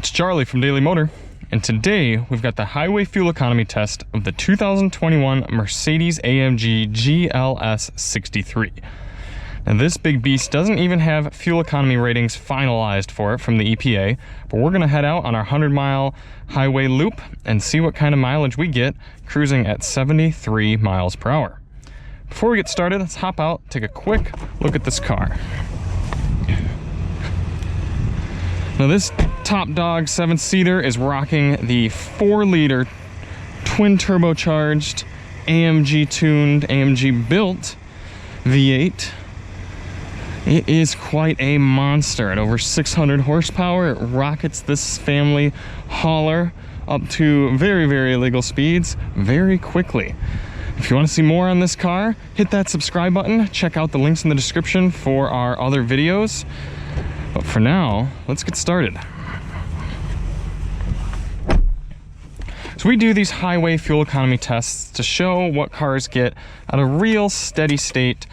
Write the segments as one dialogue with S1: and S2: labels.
S1: It's Charlie from Daily Motor, and today we've got the highway fuel economy test of the 2021 Mercedes-AMG GLS 63. Now this big beast doesn't even have fuel economy ratings finalized for it from the EPA, but we're gonna head out on our 100-mile highway loop and see what kind of mileage we get cruising at 73 miles per hour. Before we get started, let's hop out, take a quick look at this car. Now this top dog 7-seater is rocking the 4-liter twin turbocharged AMG tuned, AMG built V8. It is quite a monster at over 600 horsepower. It rockets this family hauler up to very, very legal speeds very quickly. If you want to see more on this car, hit that subscribe button. Check out the links in the description for our other videos. But for now, let's get started. So we do these highway fuel economy tests to show what cars get at a real steady state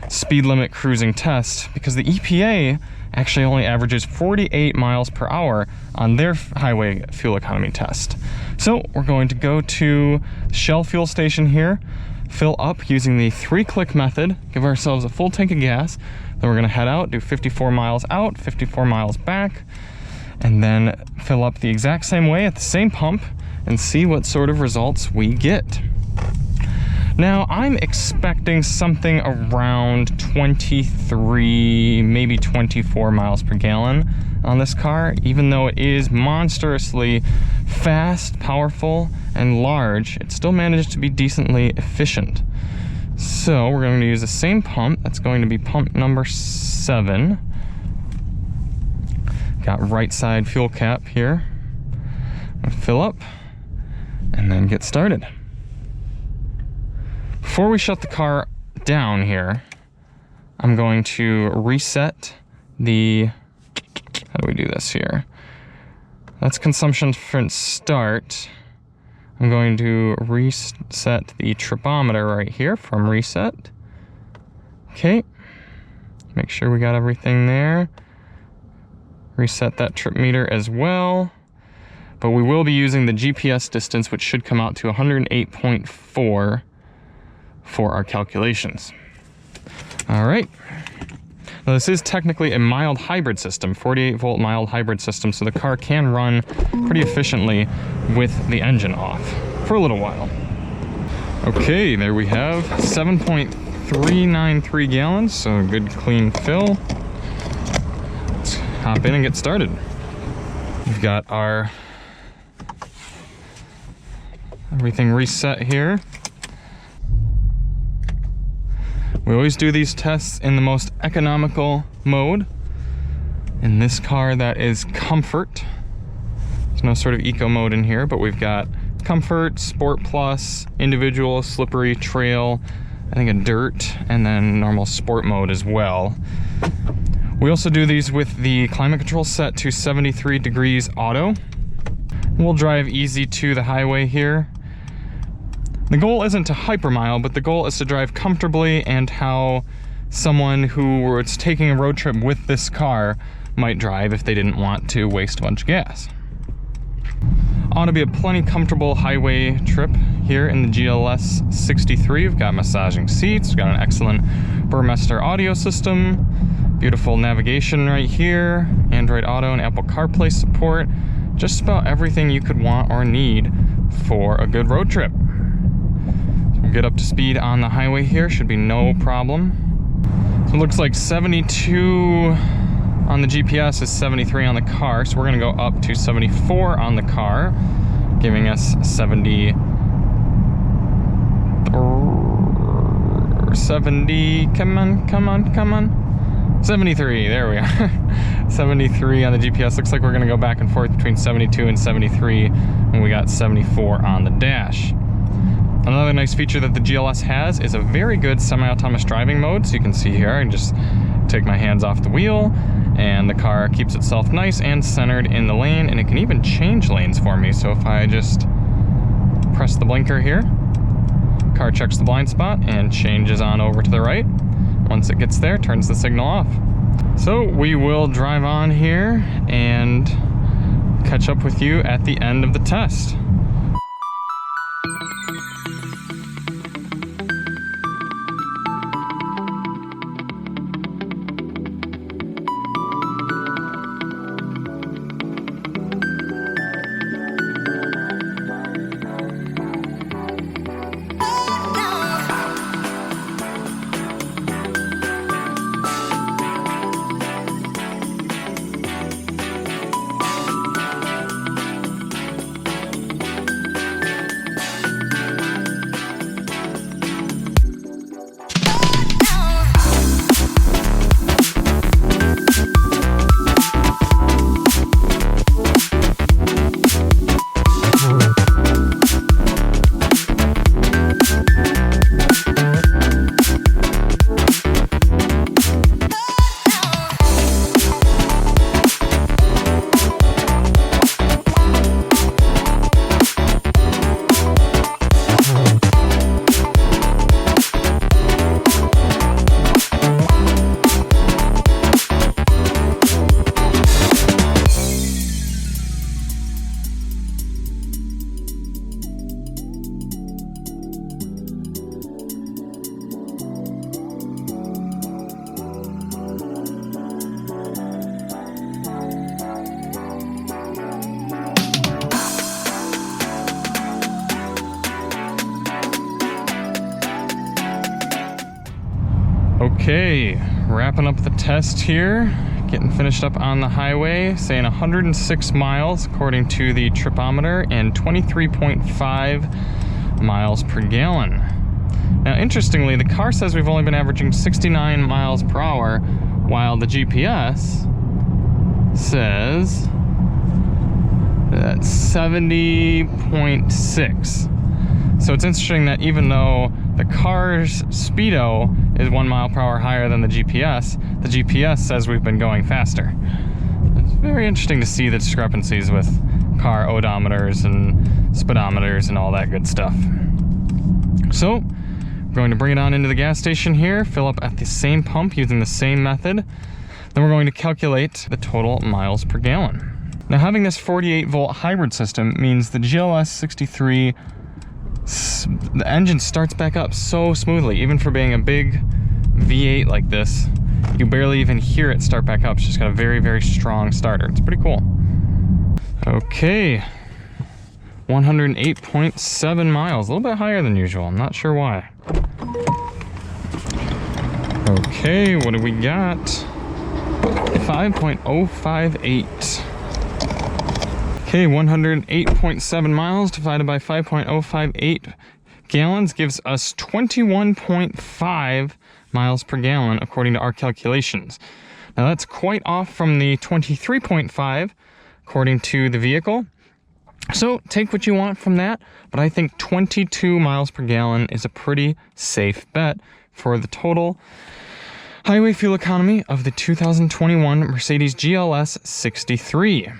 S1: speed limit cruising test, because the EPA actually only averages 48 miles per hour on their highway fuel economy test. So we're going to go to Shell fuel station here, fill up using the 3-click method, give ourselves a full tank of gas. Then we're gonna head out, do 54 miles out, 54 miles back, and then fill up the exact same way at the same pump and see what sort of results we get. Now, I'm expecting something around 23, maybe 24 miles per gallon on this car, even though it is monstrously fast, powerful, and large. It still managed to be decently efficient. So we're going to use the same pump. That's going to be pump number 7. Got right side fuel cap here. I'm gonna fill up and then get started. Before we shut the car down here, I'm going to reset the, how do we do this here? That's consumption from start. I'm going to reset the tripometer right here from reset. Okay, make sure we got everything there. Reset that trip meter as well. But we will be using the GPS distance, which should come out to 108.4 for our calculations. All right. Now this is technically a mild hybrid system, 48-volt mild hybrid system, so the car can run pretty efficiently with the engine off for a little while. Okay, there we have 7.393 gallons, so a good clean fill. Let's hop in and get started. We've got our everything reset here. We always do these tests in the most economical mode. In this car, that is comfort. There's no sort of eco mode in here, but we've got comfort, sport plus, individual, slippery, trail, I think a dirt, and then normal sport mode as well. We also do these with the climate control set to 73 degrees auto. We'll drive easy to the highway here. The goal isn't to hypermile, but the goal is to drive comfortably, and how someone who was taking a road trip with this car might drive if they didn't want to waste a bunch of gas. Ought to be a plenty comfortable highway trip here in the GLS 63. We've got massaging seats, we've got an excellent Burmester audio system, beautiful navigation right here, Android Auto and Apple CarPlay support, just about everything you could want or need for a good road trip. Get up to speed on the highway here, should be no problem. So it looks like 72 on the GPS is 73 on the car, so we're gonna go up to 74 on the car, giving us 70, come on, 73, there we are. 73 on the GPS. Looks like we're gonna go back and forth between 72 and 73, and we got 74 on the dash. Another nice feature that the GLS has is a very good semi-autonomous driving mode. So you can see here, I can just take my hands off the wheel and the car keeps itself nice and centered in the lane, and it can even change lanes for me. So if I just press the blinker here, car checks the blind spot and changes on over to the right. Once it gets there, turns the signal off. So we will drive on here and catch up with you at the end of the test. Okay, wrapping up the test here, getting finished up on the highway, saying 106 miles according to the tripometer and 23.5 miles per gallon. Now, interestingly, the car says we've only been averaging 69 miles per hour, while the GPS says that's 70.6. So it's interesting that even though the car's speedo is 1 mile per hour higher than the GPS says we've been going faster. It's very interesting to see the discrepancies with car odometers and speedometers and all that good stuff. So, we're going to bring it on into the gas station here, fill up at the same pump using the same method. Then we're going to calculate the total miles per gallon. Now, having this 48 volt hybrid system means the GLS 63, the engine starts back up so smoothly. Even for being a big V8 like this, you barely even hear it start back up. It's just got a very, very strong starter. It's pretty cool. Okay, 108.7 miles, a little bit higher than usual. I'm not sure why. Okay, what do we got? 5.058. Okay, 108.7 miles divided by 5.058 gallons gives us 21.5 miles per gallon according to our calculations. Now that's quite off from the 23.5 according to the vehicle. So take what you want from that, but I think 22 miles per gallon is a pretty safe bet for the total highway fuel economy of the 2021 Mercedes GLS 63.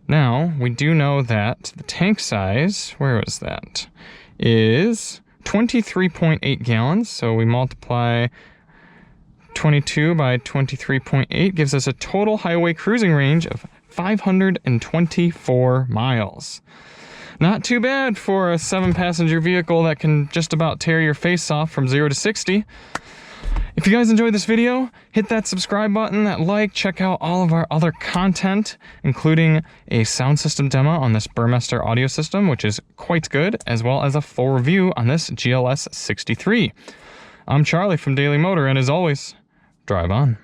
S1: Now, we do know that the tank size, where was that, is 23.8 gallons. So we multiply 22 by 23.8 gives us a total highway cruising range of 524 miles. Not too bad for a 7-passenger vehicle that can just about tear your face off from 0 to 60. If you guys enjoyed this video, hit that subscribe button, that like, check out all of our other content, including a sound system demo on this Burmester audio system, which is quite good, as well as a full review on this GLS 63. I'm Charlie from Daily Motor, and as always, drive on.